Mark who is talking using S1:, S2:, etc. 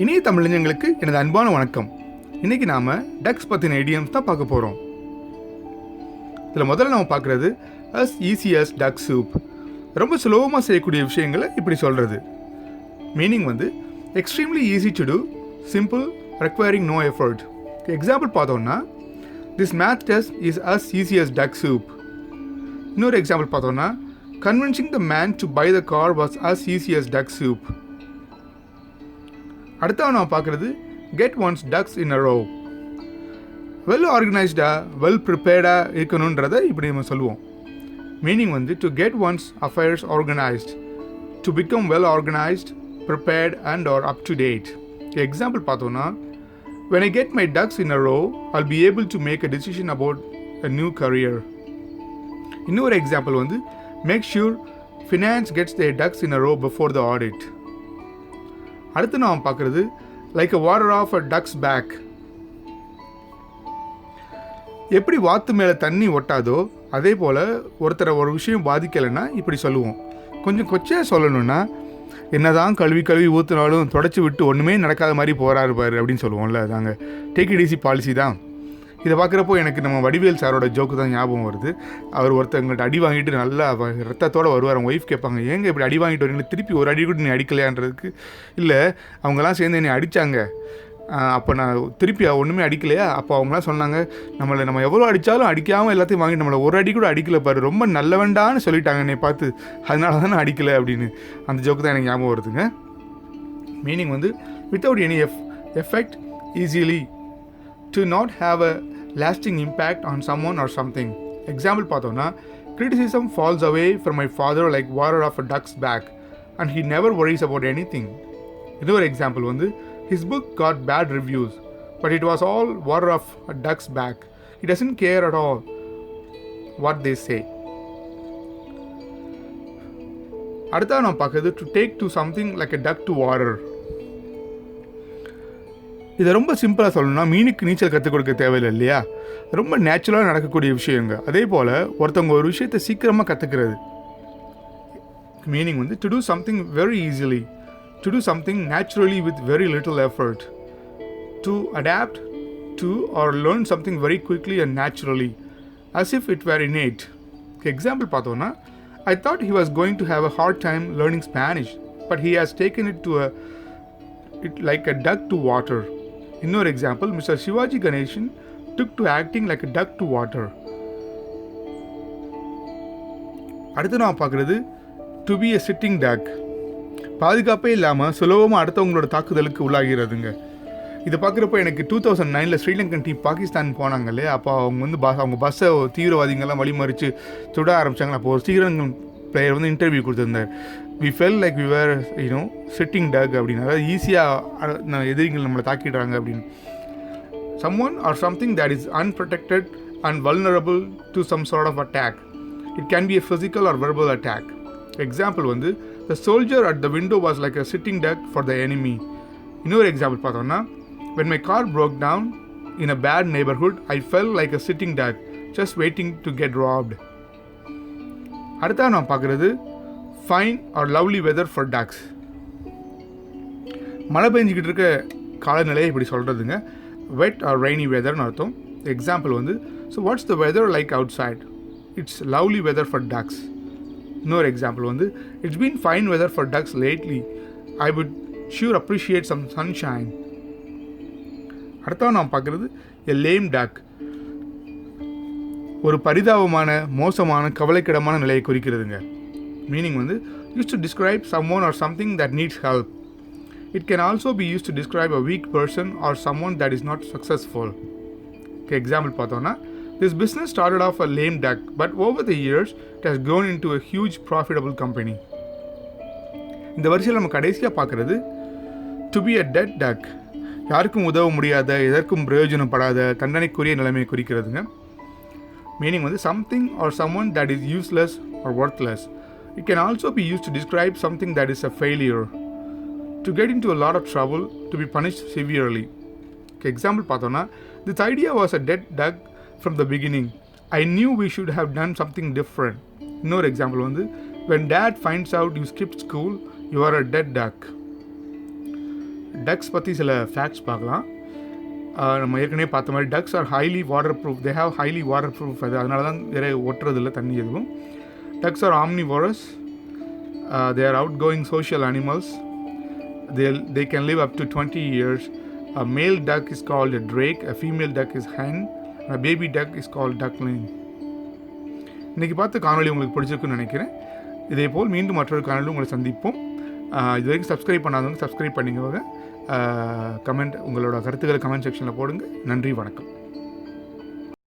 S1: இனிய தமிழஞ்சங்களுக்கு எனது அன்பான வணக்கம். இன்றைக்கி நாம் டக்ஸ் பற்றின ஐடியம்ஸ் தான் பார்க்க போகிறோம். இதில் முதல்ல நம்ம பார்க்குறது as easy as duck soup. ரொம்ப சுலபமாக செய்யக்கூடிய விஷயங்களை இப்படி சொல்கிறது. மீனிங் வந்து extremely easy to do, simple, requiring no effort. Example பார்த்தோன்னா this math test is as easy as duck soup. இன்னொரு எக்ஸாம்பிள் பார்த்தோன்னா convincing the man to buy the car was as easy as duck soup. அடுத்தாவது நம்ம பார்க்குறது get one's ducks in a row. Well ஆர்கனைஸ்டாக well ப்ரிப்பேர்டாக இருக்கணுன்றதை இப்படி நம்ம சொல்லுவோம். மீனிங் வந்து to get one's affairs organised, to become well organised, prepared and or up to date. Example பார்த்தோன்னா when I get my ducks in a row, I'll be able to make a decision about a new career. இன்னொரு example வந்து make sure finance gets their ducks in a row before the audit. அடுத்து நாம் பார்க்குறது like a water off a duck's back. எப்படி வாத்து மேலே தண்ணி ஒட்டாதோ அதே போல் ஒருத்தரை ஒரு விஷயம் பாதிக்கலைன்னா இப்படி சொல்லுவோம். கொஞ்சம் கொச்சையாக சொல்லணுன்னா என்னதான் கழுவி ஊற்றுனாலும் தொடச்சி விட்டு ஒன்றுமே நடக்காத மாதிரி போகிறாரு பாரு அப்படின்னு சொல்லுவோம்ல. அதாங்க டேக் இட் ஈஸி பாலிசி தான். இதை பார்க்குறப்போ எனக்கு நம்ம வடிவேல் சாரோட ஜோக்கு தான் ஞாபகம் வருது. அவர் ஒருத்தவங்கள்ட்ட அடி வாங்கிட்டு நல்லா ரத்தத்தோடு வருவார். அவங்க ஒய்ஃப் கேட்பாங்க, ஏங்க இப்படி அடி வாங்கிட்டு வரீங்களா, திருப்பி ஒரு அடி கூட நீ அடிக்கலையான்றதுக்கு. இல்லை, அவங்கெல்லாம் சேர்ந்து என்னை அடித்தாங்க, அப்போ நான் திருப்பி ஒன்றுமே அடிக்கலையா, அப்போ அவங்களாம் சொன்னாங்க நம்ம எவ்வளோ அடித்தாலும் அடிக்காமல் எல்லாத்தையும் வாங்கிட்டு நம்மளை ஒரு அடி கூட அடிக்கலை பாரு, ரொம்ப நல்லவண்டான்னு சொல்லிட்டாங்க என்னை பார்த்து, அதனால தான் நான் அடிக்கலை அப்படின்னு. அந்த ஜோக்கு தான் எனக்கு ஞாபகம் வருதுங்க. மீனிங் வந்து without any effect, easily, to not have a lasting impact on someone or something. Example பார்த்தோன்னா criticism falls away from my father like water off a duck's back and he never worries about anything. இன்னொரு example வந்து his book got bad reviews but it was all water off a duck's back. He doesn't care at all what they say. அடுத்தா நான் பார்க்குறது to take to something like a duck to water. இதை ரொம்ப சிம்பிளாக சொல்லணும்னா மீனுக்கு நீச்சல் கற்றுக் கொடுக்க தேவையில்லை இல்லையா, ரொம்ப நேச்சுரலாக நடக்கக்கூடிய விஷயங்க. அதே போல் ஒருத்தவங்க ஒரு விஷயத்தை சீக்கிரமாக கற்றுக்கிறது. மீனிங் வந்து to do something very easily, to do something naturally with very little effort, to adapt to or learn something very quickly and naturally as if it were innate. Example பார்த்தோன்னா I thought he was going to have a hard time learning Spanish but he has taken it like a duck to water. இன்னொரு example, mister Sivaji Ganesan took to acting like a duck to water. அடுத்து நான் பார்க்குறது to be a sitting duck. பாதுகாப்பே இல்லாமல் சுலபமாக அடுத்தவங்களோட தாக்குதலுக்கு உள்ளாகிறதுங்க. இதை பார்க்குறப்போ எனக்கு 2009 ஸ்ரீலங்கன் டீம் பாகிஸ்தான் போனாங்க இல்லையா, அப்போ அவங்க வந்து அவங்க பஸ்ஸை தீவிரவாதிகள்லாம் வழிமறித்து சுட ஆரம்பித்தாங்க. அப்போ ஒரு ஸ்ரீலங்கன் பிளேயர் வந்து interview கொடுத்துருந்தார். we felt like we were sitting duck அப்படின்னு. அதாவது ஈஸியாக எதிரிகள் நம்மளை தாக்கிடுறாங்க அப்படின்னு. someone or something that is unprotected and vulnerable to some sort of attack. It can be a physical or verbal attack. Example வந்து the soldier at the window was like a sitting duck for the enemy. இன்னொரு example பார்த்தோம்னா when my car broke down in a bad neighborhood I felt like a sitting duck just waiting to get robbed. அடுத்தா நான் பார்க்குறது fine or lovely weather for ducks. மழை பெஞ்சிக்கிட்டு இருக்க காலநிலையை இப்படி சொல்கிறதுங்க. வெட் ஆர் ரெய்னி வெதர்னு அர்த்தம். எக்ஸாம்பிள் வந்து so what's the weather like outside, it's lovely weather for ducks. இன்னொரு எக்ஸாம்பிள் வந்து it's been fine weather for ducks lately, I would sure appreciate some sunshine. அடுத்தவ நான் பார்க்குறது எ லேம் டக். ஒரு பரிதாபமான, மோசமான, கவலைக்கிடமான நிலையை குறிக்கிறதுங்க. மீனிங் வந்து used to describe someone or something that needs help. It can also be used to describe a weak person or someone that is not successful. Example பார்த்தோன்னா this business started off a lame duck but over the years it has grown into a huge profitable company. இந்த வரிசையில் நம்ம கடைசியாக பார்க்குறது to be a dead duck. யாருக்கும் உதவ முடியாத, எதற்கும் பிரயோஜனப்படாத, தண்டனைக்குரிய நிலைமையை குறிக்கிறதுங்க. மீனிங் வந்து something or someone that is useless or worthless. It can also be used to describe something that is a failure, to get into a lot of trouble, to be punished severely. Example பார்த்தோன்னா this idea was a dead duck from the beginning. I knew we should have done something different. இன்னொரு example வந்து when dad finds out you skipped school you are a dead duck. Ducks பற்றி சில facts பார்க்கலாம். நம்ம ஏற்கனவே பார்த்த மாதிரி ducks are highly water proof. They have highly water proof. அதனால தான் வேற ஒட்டுறதில்ல தண்ணி எதுவும். Ducks are omnivorous. They are outgoing social animals. They can live up to 20 years. A male duck is called a drake, a female duck is hen, and a baby duck is called duckling. இன்றைக்கி பார்த்த காணொலி உங்களுக்கு பிடிச்சிருக்குன்னு நினைக்கிறேன். இதேபோல் மீண்டும் மற்றொரு காணொலி உங்களை சந்திப்போம். இது வரைக்கும் சப்ஸ்கிரைப் பண்ணாதவங்க சப்ஸ்கிரைப் பண்ணிக்கோங்க. கமெண்ட் உங்களோட கருத்துக்களை கமெண்ட் செக்ஷனில் போடுங்க. நன்றி, வணக்கம்.